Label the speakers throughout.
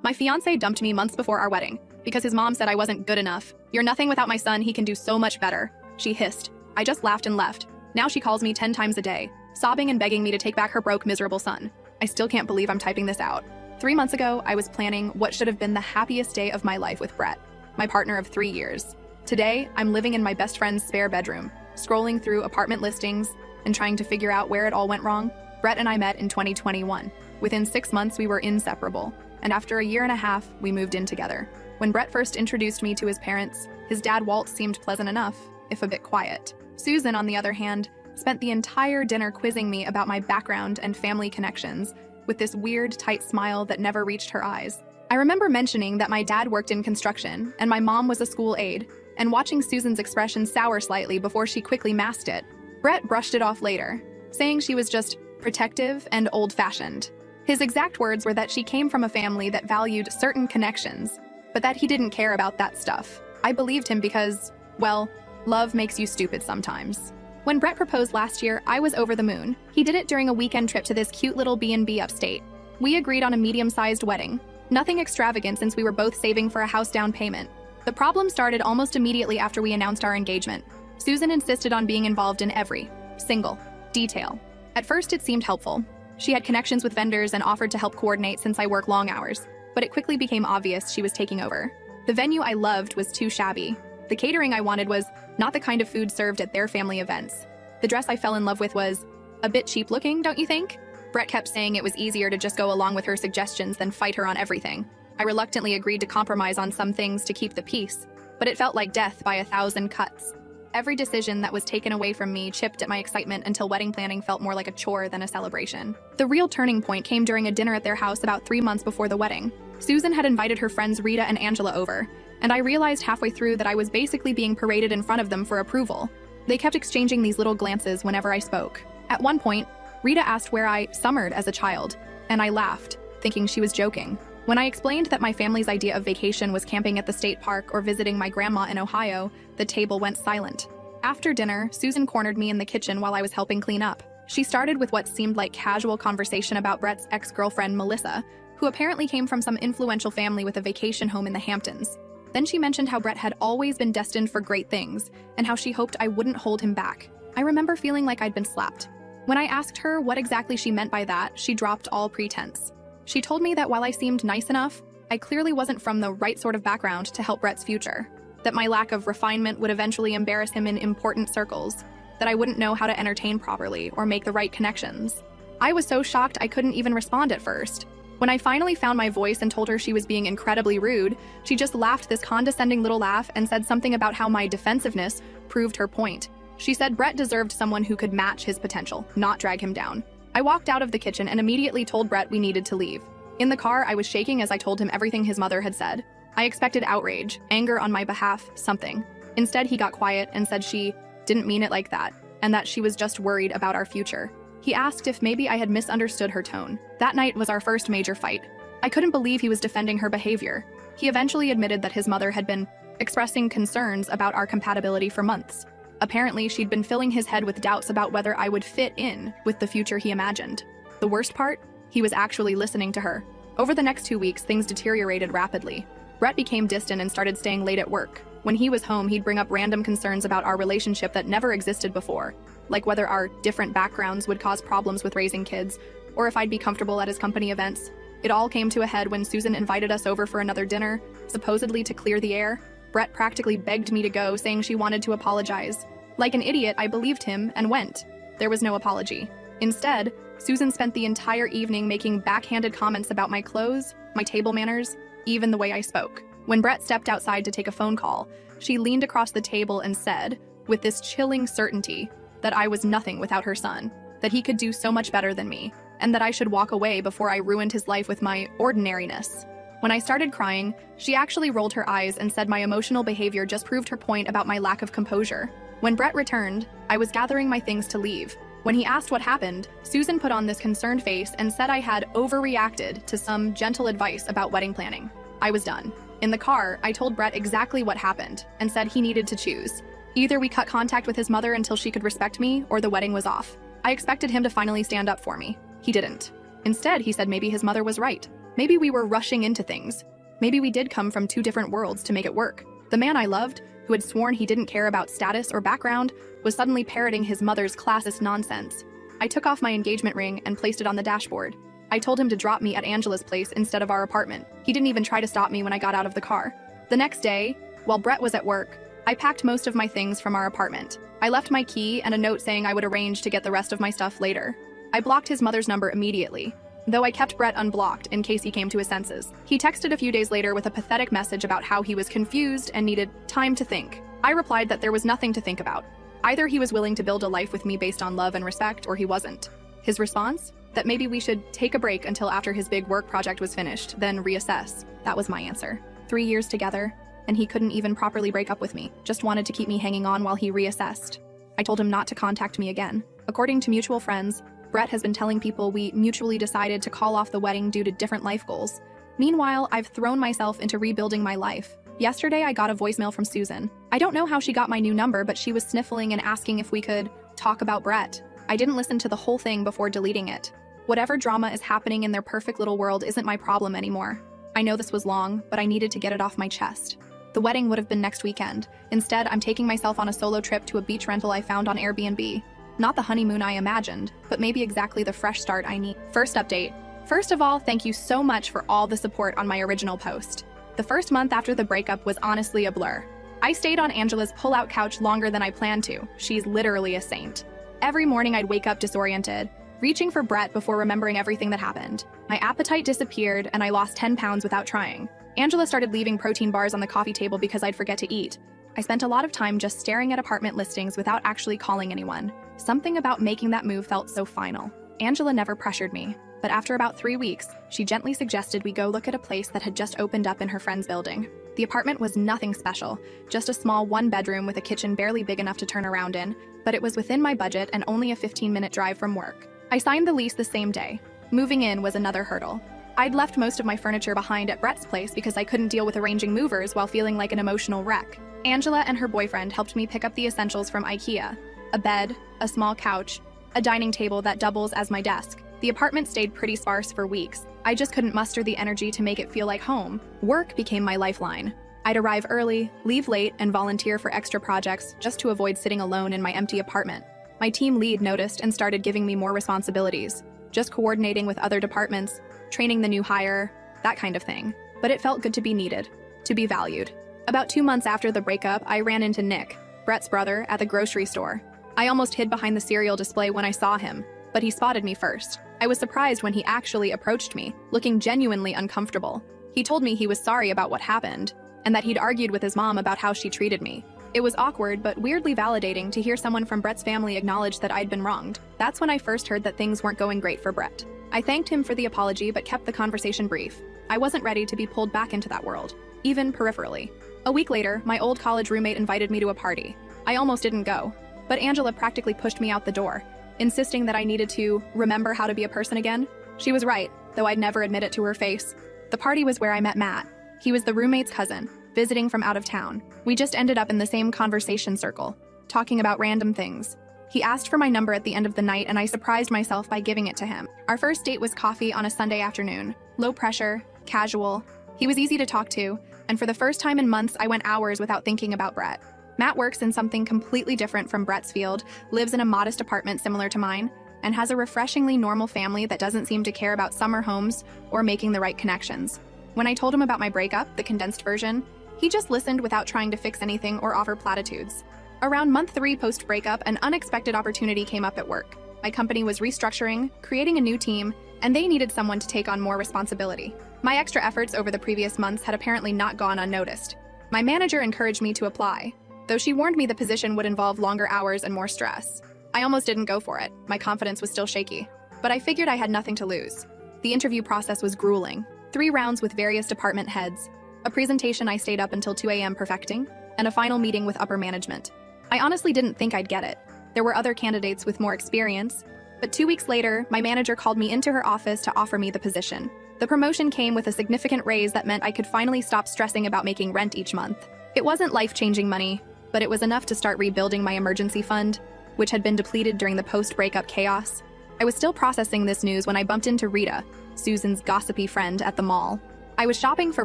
Speaker 1: My fiancé dumped me months before our wedding because his mom said I wasn't good enough. "You're nothing without my son, he can do so much better," she hissed. I just laughed and left. Now she calls me 10 times a day, sobbing and begging me to take back her broke, miserable son. I still can't believe I'm typing this out. 3 months ago, I was planning what should have been the happiest day of my life with Brett, my partner of 3 years. Today, I'm living in my best friend's spare bedroom, scrolling through apartment listings and trying to figure out where it all went wrong. Brett and I met in 2021. Within 6 months, we were inseparable, and after a year and a half, we moved in together. When Brett first introduced me to his parents, his dad Walt seemed pleasant enough, if a bit quiet. Susan, on the other hand, spent the entire dinner quizzing me about my background and family connections, with this weird, tight smile that never reached her eyes. I remember mentioning that my dad worked in construction and my mom was a school aide, and watching Susan's expression sour slightly before she quickly masked it. Brett brushed it off later, saying she was just protective and old-fashioned. His exact words were that she came from a family that valued certain connections, but that he didn't care about that stuff. I believed him because, well, love makes you stupid sometimes. When Brett proposed last year, I was over the moon. He did it during a weekend trip to this cute little B&B upstate. We agreed on a medium-sized wedding. Nothing extravagant since we were both saving for a house down payment. The problem started almost immediately after we announced our engagement. Susan insisted on being involved in every single detail. At first, it seemed helpful. She had connections with vendors and offered to help coordinate since I work long hours, but it quickly became obvious she was taking over. The venue I loved was too shabby. The catering I wanted was not the kind of food served at their family events. The dress I fell in love with was a bit cheap looking, don't you think? Brett kept saying it was easier to just go along with her suggestions than fight her on everything. I reluctantly agreed to compromise on some things to keep the peace, but it felt like death by 1,000 cuts. Every decision that was taken away from me chipped at my excitement until wedding planning felt more like a chore than a celebration. The real turning point came during a dinner at their house about 3 months before the wedding. Susan had invited her friends Rita and Angela over, and I realized halfway through that I was basically being paraded in front of them for approval. They kept exchanging these little glances whenever I spoke. At one point, Rita asked where I summered as a child, and I laughed, thinking she was joking. When I explained that my family's idea of vacation was camping at the state park or visiting my grandma in Ohio, the table went silent. After dinner, Susan cornered me in the kitchen while I was helping clean up. She started with what seemed like casual conversation about Brett's ex-girlfriend, Melissa, who apparently came from some influential family with a vacation home in the Hamptons. Then she mentioned how Brett had always been destined for great things, and how she hoped I wouldn't hold him back. I remember feeling like I'd been slapped. When I asked her what exactly she meant by that, she dropped all pretense. She told me that while I seemed nice enough, I clearly wasn't from the right sort of background to help Brett's future. That my lack of refinement would eventually embarrass him in important circles. That I wouldn't know how to entertain properly or make the right connections. I was so shocked I couldn't even respond at first. When I finally found my voice and told her she was being incredibly rude, she just laughed this condescending little laugh and said something about how my defensiveness proved her point. She said Brett deserved someone who could match his potential, not drag him down. I walked out of the kitchen and immediately told Brett we needed to leave. In the car, I was shaking as I told him everything his mother had said. I expected outrage, anger on my behalf, something. Instead, he got quiet and said she didn't mean it like that, and that she was just worried about our future. He asked if maybe I had misunderstood her tone. That night was our first major fight. I couldn't believe he was defending her behavior. He eventually admitted that his mother had been expressing concerns about our compatibility for months. Apparently, she'd been filling his head with doubts about whether I would fit in with the future he imagined. The worst part? He was actually listening to her. Over the next 2 weeks, things deteriorated rapidly. Brett became distant and started staying late at work. When he was home, he'd bring up random concerns about our relationship that never existed before, like whether our different backgrounds would cause problems with raising kids, or if I'd be comfortable at his company events. It all came to a head when Susan invited us over for another dinner, supposedly to clear the air. Brett practically begged me to go, saying she wanted to apologize. Like an idiot, I believed him and went. There was no apology. Instead, Susan spent the entire evening making backhanded comments about my clothes, my table manners, even the way I spoke. When Brett stepped outside to take a phone call, she leaned across the table and said, with this chilling certainty, that I was nothing without her son, that he could do so much better than me, and that I should walk away before I ruined his life with my ordinariness. When I started crying, she actually rolled her eyes and said my emotional behavior just proved her point about my lack of composure. When Brett returned, I was gathering my things to leave. When he asked what happened, Susan put on this concerned face and said I had overreacted to some gentle advice about wedding planning. I was done. In the car, I told Brett exactly what happened and said he needed to choose. Either we cut contact with his mother until she could respect me, or the wedding was off. I expected him to finally stand up for me. He didn't. Instead, he said maybe his mother was right. Maybe we were rushing into things. Maybe we did come from two different worlds to make it work. The man I loved, who had sworn he didn't care about status or background, was suddenly parroting his mother's classist nonsense. I took off my engagement ring and placed it on the dashboard. I told him to drop me at Angela's place instead of our apartment. He didn't even try to stop me when I got out of the car. The next day, while Brett was at work, I packed most of my things from our apartment. I left my key and a note saying I would arrange to get the rest of my stuff later. I blocked his mother's number immediately, though I kept Brett unblocked in case he came to his senses. He texted a few days later with a pathetic message about how he was confused and needed time to think. I replied that there was nothing to think about. Either he was willing to build a life with me based on love and respect, or he wasn't. His response? That maybe we should take a break until after his big work project was finished, then reassess. That was my answer. 3 years together, and he couldn't even properly break up with me, just wanted to keep me hanging on while he reassessed. I told him not to contact me again. According to mutual friends, Brett has been telling people we mutually decided to call off the wedding due to different life goals. Meanwhile, I've thrown myself into rebuilding my life. Yesterday, I got a voicemail from Susan. I don't know how she got my new number, but she was sniffling and asking if we could talk about Brett. I didn't listen to the whole thing before deleting it. Whatever drama is happening in their perfect little world isn't my problem anymore. I know this was long, but I needed to get it off my chest. The wedding would have been next weekend. Instead, I'm taking myself on a solo trip to a beach rental I found on Airbnb. Not the honeymoon I imagined, but maybe exactly the fresh start I need. First update. First of all, thank you so much for all the support on my original post. The first month after the breakup was honestly a blur. I stayed on Angela's pull-out couch longer than I planned to. She's literally a saint. Every morning I'd wake up disoriented, reaching for Brett before remembering everything that happened. My appetite disappeared and I lost 10 pounds without trying. Angela started leaving protein bars on the coffee table because I'd forget to eat. I spent a lot of time just staring at apartment listings without actually calling anyone. Something about making that move felt so final. Angela never pressured me, but after about 3 weeks, she gently suggested we go look at a place that had just opened up in her friend's building. The apartment was nothing special, just a small one-bedroom with a kitchen barely big enough to turn around in, but it was within my budget and only a 15-minute drive from work. I signed the lease the same day. Moving in was another hurdle. I'd left most of my furniture behind at Brett's place because I couldn't deal with arranging movers while feeling like an emotional wreck. Angela and her boyfriend helped me pick up the essentials from IKEA: a bed, a small couch, a dining table that doubles as my desk. The apartment stayed pretty sparse for weeks. I just couldn't muster the energy to make it feel like home. Work became my lifeline. I'd arrive early, leave late, and volunteer for extra projects just to avoid sitting alone in my empty apartment. My team lead noticed and started giving me more responsibilities, just coordinating with other departments, training the new hire, that kind of thing. But it felt good to be needed, to be valued. About 2 months after the breakup, I ran into Nick, Brett's brother, at the grocery store. I almost hid behind the cereal display when I saw him, but he spotted me first. I was surprised when he actually approached me, looking genuinely uncomfortable. He told me he was sorry about what happened, and that he'd argued with his mom about how she treated me. It was awkward but weirdly validating to hear someone from Brett's family acknowledge that I'd been wronged. That's when I first heard that things weren't going great for Brett. I thanked him for the apology but kept the conversation brief. I wasn't ready to be pulled back into that world, even peripherally. A week later, my old college roommate invited me to a party. I almost didn't go, but Angela practically pushed me out the door, insisting that I needed to remember how to be a person again. She was right, though I'd never admit it to her face. The party was where I met Matt. He was the roommate's cousin, visiting from out of town. We just ended up in the same conversation circle, talking about random things. He asked for my number at the end of the night and I surprised myself by giving it to him. Our first date was coffee on a Sunday afternoon. Low pressure, casual. He was easy to talk to, and for the first time in months I went hours without thinking about Brett. Matt works in something completely different from Brett's field, lives in a modest apartment similar to mine, and has a refreshingly normal family that doesn't seem to care about summer homes or making the right connections. When I told him about my breakup, the condensed version, he just listened without trying to fix anything or offer platitudes. Around month 3 post-breakup, an unexpected opportunity came up at work. My company was restructuring, creating a new team, and they needed someone to take on more responsibility. My extra efforts over the previous months had apparently not gone unnoticed. My manager encouraged me to apply, though she warned me the position would involve longer hours and more stress. I almost didn't go for it. My confidence was still shaky, but I figured I had nothing to lose. The interview process was grueling. 3 rounds with various department heads, a presentation I stayed up until 2 a.m. perfecting, and a final meeting with upper management. I honestly didn't think I'd get it. There were other candidates with more experience, but 2 weeks later, my manager called me into her office to offer me the position. The promotion came with a significant raise that meant I could finally stop stressing about making rent each month. It wasn't life-changing money, but it was enough to start rebuilding my emergency fund, which had been depleted during the post-breakup chaos. I was still processing this news when I bumped into Rita, Susan's gossipy friend, at the mall. I was shopping for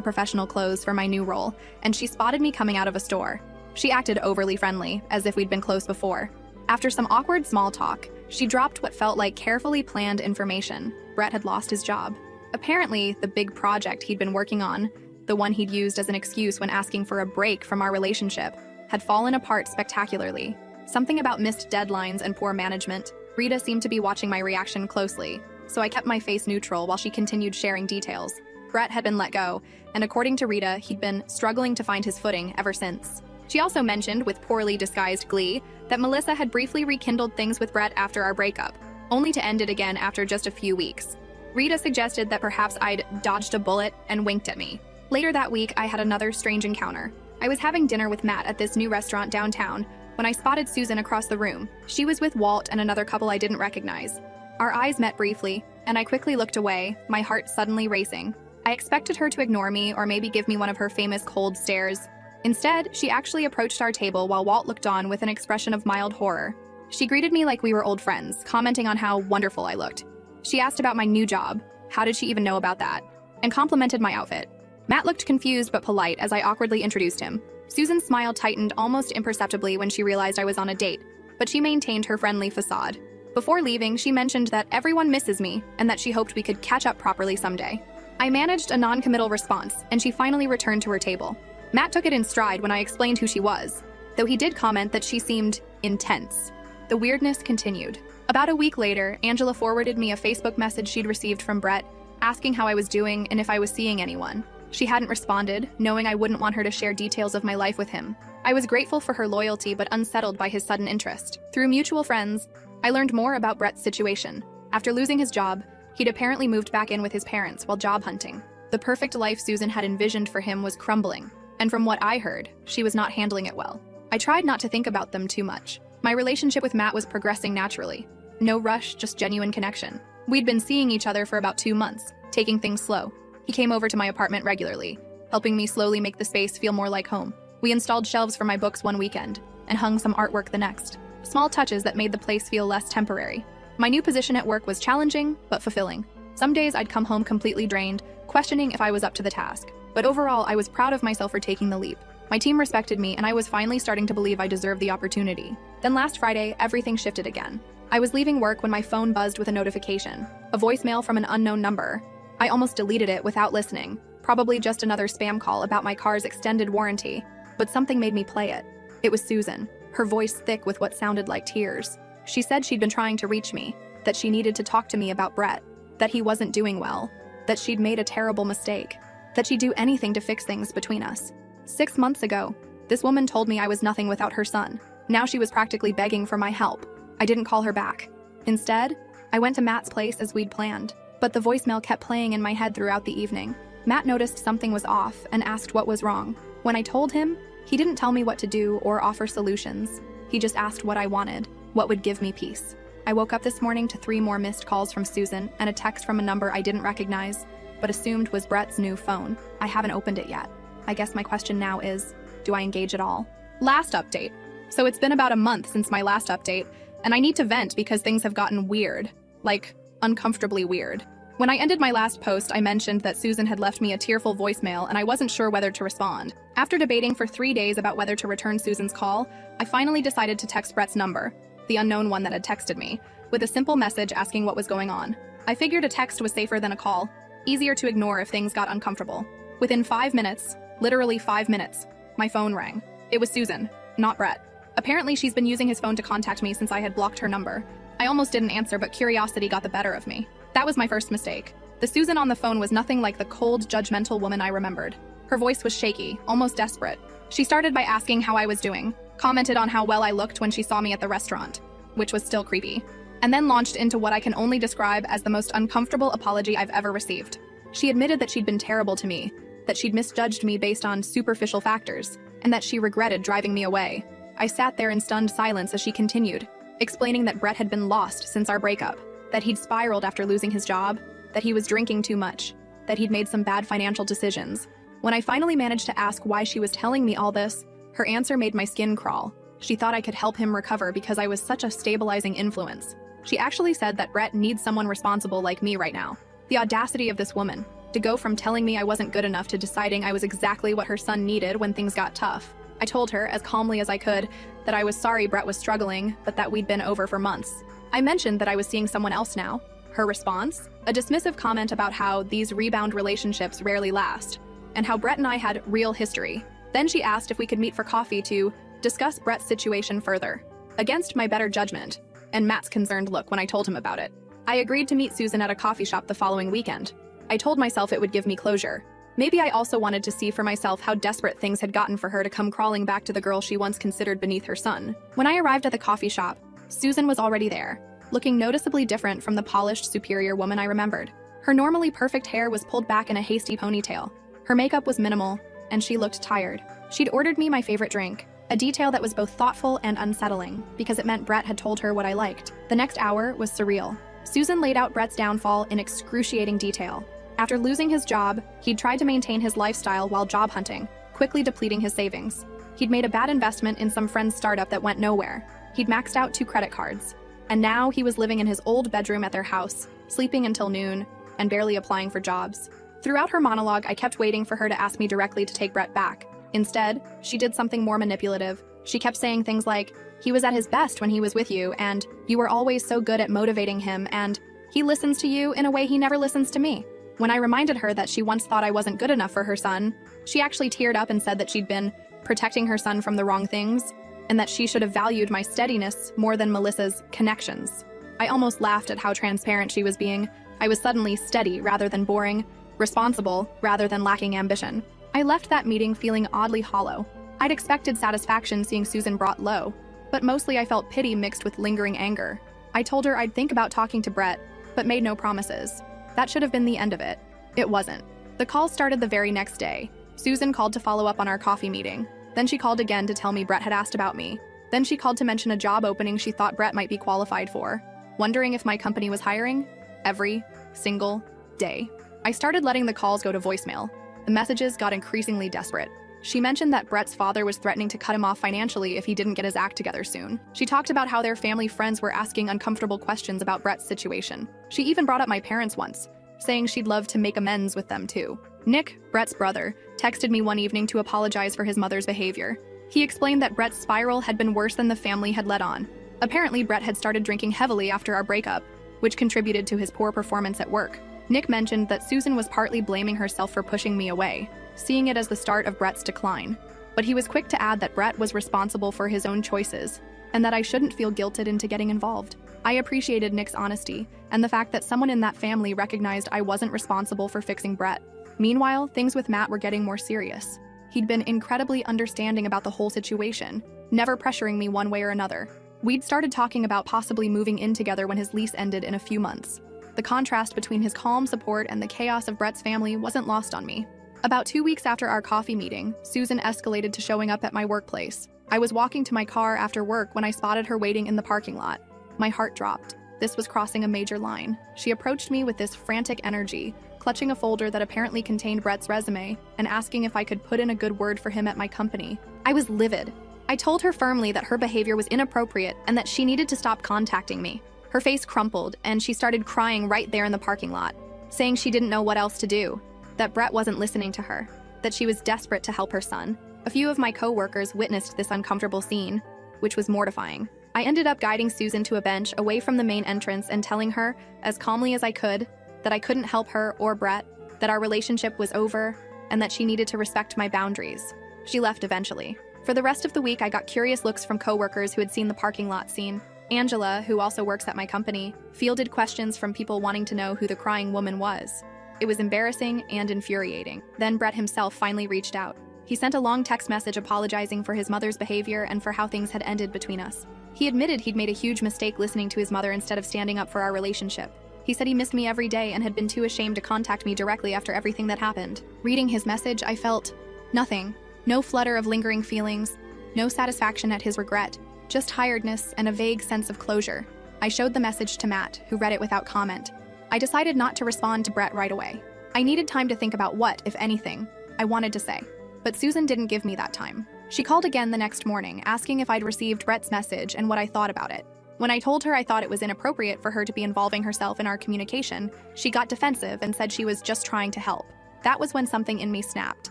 Speaker 1: professional clothes for my new role, and she spotted me coming out of a store. She acted overly friendly, as if we'd been close before. After some awkward small talk, she dropped what felt like carefully planned information. Brett had lost his job. Apparently, the big project he'd been working on, the one he'd used as an excuse when asking for a break from our relationship, had fallen apart spectacularly. Something about missed deadlines and poor management. Rita seemed to be watching my reaction closely, so I kept my face neutral while she continued sharing details. Brett had been let go, and according to Rita, he'd been struggling to find his footing ever since. She also mentioned, with poorly disguised glee, that Melissa had briefly rekindled things with Brett after our breakup, only to end it again after just a few weeks. Rita suggested that perhaps I'd dodged a bullet and winked at me. Later that week, I had another strange encounter. I was having dinner with Matt at this new restaurant downtown when I spotted Susan across the room. She was with Walt and another couple I didn't recognize. Our eyes met briefly, and I quickly looked away, my heart suddenly racing. I expected her to ignore me or maybe give me one of her famous cold stares. Instead, she actually approached our table while Walt looked on with an expression of mild horror. She greeted me like we were old friends, commenting on how wonderful I looked. She asked about my new job, how did she even know about that, and complimented my outfit. Matt looked confused but polite as I awkwardly introduced him. Susan's smile tightened almost imperceptibly when she realized I was on a date, but she maintained her friendly facade. Before leaving, she mentioned that everyone misses me and that she hoped we could catch up properly someday. I managed a non-committal response, and she finally returned to her table. Matt took it in stride when I explained who she was, though he did comment that she seemed intense. The weirdness continued. About a week later, Angela forwarded me a Facebook message she'd received from Brett, asking how I was doing and if I was seeing anyone. She hadn't responded, knowing I wouldn't want her to share details of my life with him. I was grateful for her loyalty but unsettled by his sudden interest. Through mutual friends, I learned more about Brett's situation. After losing his job, he'd apparently moved back in with his parents while job hunting. The perfect life Susan had envisioned for him was crumbling, and from what I heard, she was not handling it well. I tried not to think about them too much. My relationship with Matt was progressing naturally. No rush, just genuine connection. We'd been seeing each other for about 2 months, taking things slow. He came over to my apartment regularly, helping me slowly make the space feel more like home. We installed shelves for my books one weekend, and hung some artwork the next. Small touches that made the place feel less temporary. My new position at work was challenging, but fulfilling. Some days I'd come home completely drained, questioning if I was up to the task. But overall, I was proud of myself for taking the leap. My team respected me, and I was finally starting to believe I deserved the opportunity. Then last Friday, everything shifted again. I was leaving work when my phone buzzed with a notification, a voicemail from an unknown number. I almost deleted it without listening, probably just another spam call about my car's extended warranty. But something made me play it. It was Susan, her voice thick with what sounded like tears. She said she'd been trying to reach me, that she needed to talk to me about Brett, that he wasn't doing well, that she'd made a terrible mistake, that she'd do anything to fix things between us. 6 months ago, this woman told me I was nothing without her son. Now she was practically begging for my help. I didn't call her back. Instead, I went to Matt's place as we'd planned, but the voicemail kept playing in my head throughout the evening. Matt noticed something was off and asked what was wrong. When I told him, he didn't tell me what to do or offer solutions. He just asked what I wanted, what would give me peace. I woke up this morning to 3 more missed calls from Susan and a text from a number I didn't recognize, but assumed was Brett's new phone. I haven't opened it yet. I guess my question now is, do I engage at all? Last update. So it's been about a month since my last update, and I need to vent because things have gotten weird. Like, uncomfortably weird. When I ended my last post, I mentioned that Susan had left me a tearful voicemail and I wasn't sure whether to respond. After debating for 3 days about whether to return Susan's call, I finally decided to text Brett's number, the unknown one that had texted me, with a simple message asking what was going on. I figured a text was safer than a call, easier to ignore if things got uncomfortable. Within 5 minutes, literally 5 minutes, my phone rang. It was Susan, not Brett. Apparently she's been using his phone to contact me since I had blocked her number. I almost didn't answer, but curiosity got the better of me. That was my first mistake. The Susan on the phone was nothing like the cold, judgmental woman I remembered. Her voice was shaky, almost desperate. She started by asking how I was doing, commented on how well I looked when she saw me at the restaurant, which was still creepy, and then launched into what I can only describe as the most uncomfortable apology I've ever received. She admitted that she'd been terrible to me, that she'd misjudged me based on superficial factors, and that she regretted driving me away. I sat there in stunned silence as she continued, explaining that Brett had been lost since our breakup, that he'd spiraled after losing his job, that he was drinking too much, that he'd made some bad financial decisions. When I finally managed to ask why she was telling me all this, her answer made my skin crawl. She thought I could help him recover because I was such a stabilizing influence. She actually said that Brett needs someone responsible like me right now. The audacity of this woman, to go from telling me I wasn't good enough to deciding I was exactly what her son needed when things got tough. I told her, as calmly as I could, that I was sorry Brett was struggling, but that we'd been over for months. I mentioned that I was seeing someone else now. Her response? A dismissive comment about how these rebound relationships rarely last, and how Brett and I had real history. Then she asked if we could meet for coffee to discuss Brett's situation further. Against my better judgment, and Matt's concerned look when I told him about it, I agreed to meet Susan at a coffee shop the following weekend. I told myself it would give me closure. Maybe I also wanted to see for myself how desperate things had gotten for her to come crawling back to the girl she once considered beneath her son. When I arrived at the coffee shop, Susan was already there, looking noticeably different from the polished, superior woman I remembered. Her normally perfect hair was pulled back in a hasty ponytail. Her makeup was minimal, and she looked tired. She'd ordered me my favorite drink, a detail that was both thoughtful and unsettling, because it meant Brett had told her what I liked. The next hour was surreal. Susan laid out Brett's downfall in excruciating detail. After losing his job, he'd tried to maintain his lifestyle while job hunting, quickly depleting his savings. He'd made a bad investment in some friend's startup that went nowhere. He'd maxed out 2 credit cards. And now he was living in his old bedroom at their house, sleeping until noon, and barely applying for jobs. Throughout her monologue, I kept waiting for her to ask me directly to take Brett back. Instead, she did something more manipulative. She kept saying things like, "He was at his best when he was with you, and you were always so good at motivating him, and he listens to you in a way he never listens to me." When I reminded her that she once thought I wasn't good enough for her son, she actually teared up and said that she'd been protecting her son from the wrong things, and that she should have valued my steadiness more than Melissa's connections. I almost laughed at how transparent she was being. I was suddenly steady rather than boring, responsible rather than lacking ambition. I left that meeting feeling oddly hollow. I'd expected satisfaction seeing Susan brought low, but mostly I felt pity mixed with lingering anger. I told her I'd think about talking to Brett, but made no promises. That should have been the end of it. It wasn't. The call started the very next day. Susan called to follow up on our coffee meeting. Then she called again to tell me Brett had asked about me. Then she called to mention a job opening she thought Brett might be qualified for, wondering if my company was hiring. Every single day. I started letting the calls go to voicemail. The messages got increasingly desperate. She mentioned that Brett's father was threatening to cut him off financially if he didn't get his act together soon. She talked about how their family friends were asking uncomfortable questions about Brett's situation. She even brought up my parents once, saying she'd love to make amends with them too. Nick, Brett's brother, texted me one evening to apologize for his mother's behavior. He explained that Brett's spiral had been worse than the family had let on. Apparently, Brett had started drinking heavily after our breakup, which contributed to his poor performance at work. Nick mentioned that Susan was partly blaming herself for pushing me away, seeing it as the start of Brett's decline. But he was quick to add that Brett was responsible for his own choices, and that I shouldn't feel guilted into getting involved. I appreciated Nick's honesty, and the fact that someone in that family recognized I wasn't responsible for fixing Brett. Meanwhile, things with Matt were getting more serious. He'd been incredibly understanding about the whole situation, never pressuring me one way or another. We'd started talking about possibly moving in together when his lease ended in a few months. The contrast between his calm support and the chaos of Brett's family wasn't lost on me. About 2 weeks after our coffee meeting, Susan escalated to showing up at my workplace. I was walking to my car after work when I spotted her waiting in the parking lot. My heart dropped. This was crossing a major line. She approached me with this frantic energy, clutching a folder that apparently contained Brett's resume, and asking if I could put in a good word for him at my company. I was livid. I told her firmly that her behavior was inappropriate and that she needed to stop contacting me. Her face crumpled, and she started crying right there in the parking lot, saying she didn't know what else to do, that Brett wasn't listening to her, that she was desperate to help her son. A few of my co-workers witnessed this uncomfortable scene, which was mortifying. I ended up guiding Susan to a bench away from the main entrance and telling her, as calmly as I could, that I couldn't help her or Brett, that our relationship was over, and that she needed to respect my boundaries. She left eventually. For the rest of the week, I got curious looks from coworkers who had seen the parking lot scene. Angela, who also works at my company, fielded questions from people wanting to know who the crying woman was. It was embarrassing and infuriating. Then Brett himself finally reached out. He sent a long text message apologizing for his mother's behavior and for how things had ended between us. He admitted he'd made a huge mistake listening to his mother instead of standing up for our relationship. He said he missed me every day and had been too ashamed to contact me directly after everything that happened. Reading his message, I felt nothing. No flutter of lingering feelings, no satisfaction at his regret, just tiredness and a vague sense of closure. I showed the message to Matt, who read it without comment. I decided not to respond to Brett right away. I needed time to think about what, if anything, I wanted to say. But Susan didn't give me that time. She called again the next morning, asking if I'd received Brett's message and what I thought about it. When I told her I thought it was inappropriate for her to be involving herself in our communication, she got defensive and said she was just trying to help. That was when something in me snapped.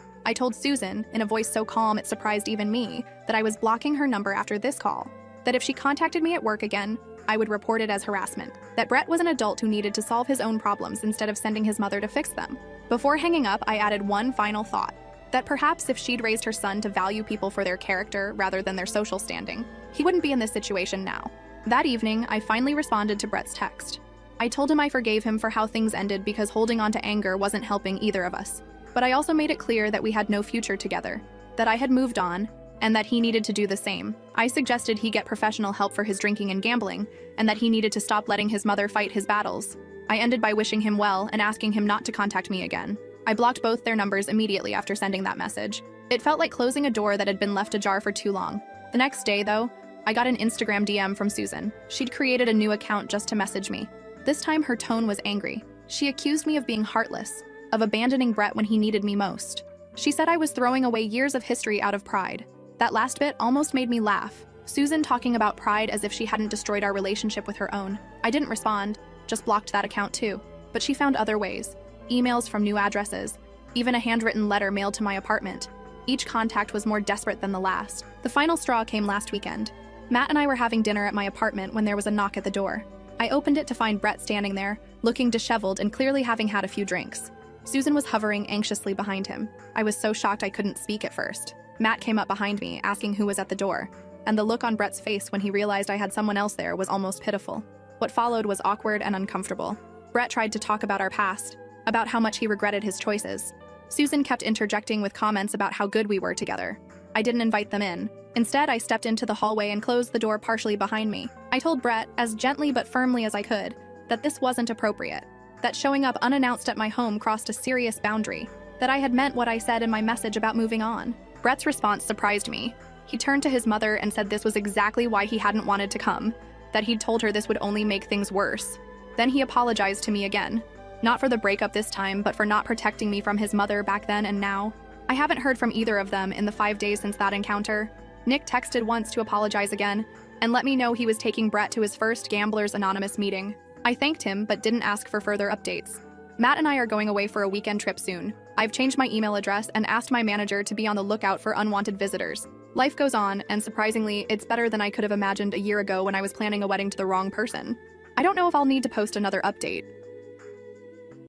Speaker 1: I told Susan, in a voice so calm it surprised even me, that I was blocking her number after this call, that if she contacted me at work again, I would report it as harassment, that Brett was an adult who needed to solve his own problems instead of sending his mother to fix them. Before hanging up, I added one final thought, that perhaps if she'd raised her son to value people for their character rather than their social standing, he wouldn't be in this situation now. That evening, I finally responded to Brett's text. I told him I forgave him for how things ended because holding on to anger wasn't helping either of us. But I also made it clear that we had no future together, that I had moved on, and that he needed to do the same. I suggested he get professional help for his drinking and gambling, and that he needed to stop letting his mother fight his battles. I ended by wishing him well and asking him not to contact me again. I blocked both their numbers immediately after sending that message. It felt like closing a door that had been left ajar for too long. The next day, though, I got an Instagram DM from Susan. She'd created a new account just to message me. This time her tone was angry. She accused me of being heartless, of abandoning Brett when he needed me most. She said I was throwing away years of history out of pride. That last bit almost made me laugh. Susan talking about pride as if she hadn't destroyed our relationship with her own. I didn't respond, just blocked that account too. But she found other ways. Emails from new addresses, even a handwritten letter mailed to my apartment. Each contact was more desperate than the last. The final straw came last weekend. Matt and I were having dinner at my apartment when there was a knock at the door. I opened it to find Brett standing there, looking disheveled and clearly having had a few drinks. Susan was hovering anxiously behind him. I was so shocked I couldn't speak at first. Matt came up behind me, asking who was at the door, and the look on Brett's face when he realized I had someone else there was almost pitiful. What followed was awkward and uncomfortable. Brett tried to talk about our past, about how much he regretted his choices. Susan kept interjecting with comments about how good we were together. I didn't invite them in. Instead, I stepped into the hallway and closed the door partially behind me. I told Brett, as gently but firmly as I could, that this wasn't appropriate, that showing up unannounced at my home crossed a serious boundary, that I had meant what I said in my message about moving on. Brett's response surprised me. He turned to his mother and said this was exactly why he hadn't wanted to come, that he'd told her this would only make things worse. Then he apologized to me again, not for the breakup this time, but for not protecting me from his mother back then and now. I haven't heard from either of them in the 5 days since that encounter. Nick texted once to apologize again, and let me know he was taking Brett to his first Gamblers Anonymous meeting. I thanked him, but didn't ask for further updates. Matt and I are going away for a weekend trip soon. I've changed my email address and asked my manager to be on the lookout for unwanted visitors. Life goes on, and surprisingly, it's better than I could have imagined a year ago when I was planning a wedding to the wrong person. I don't know if I'll need to post another update,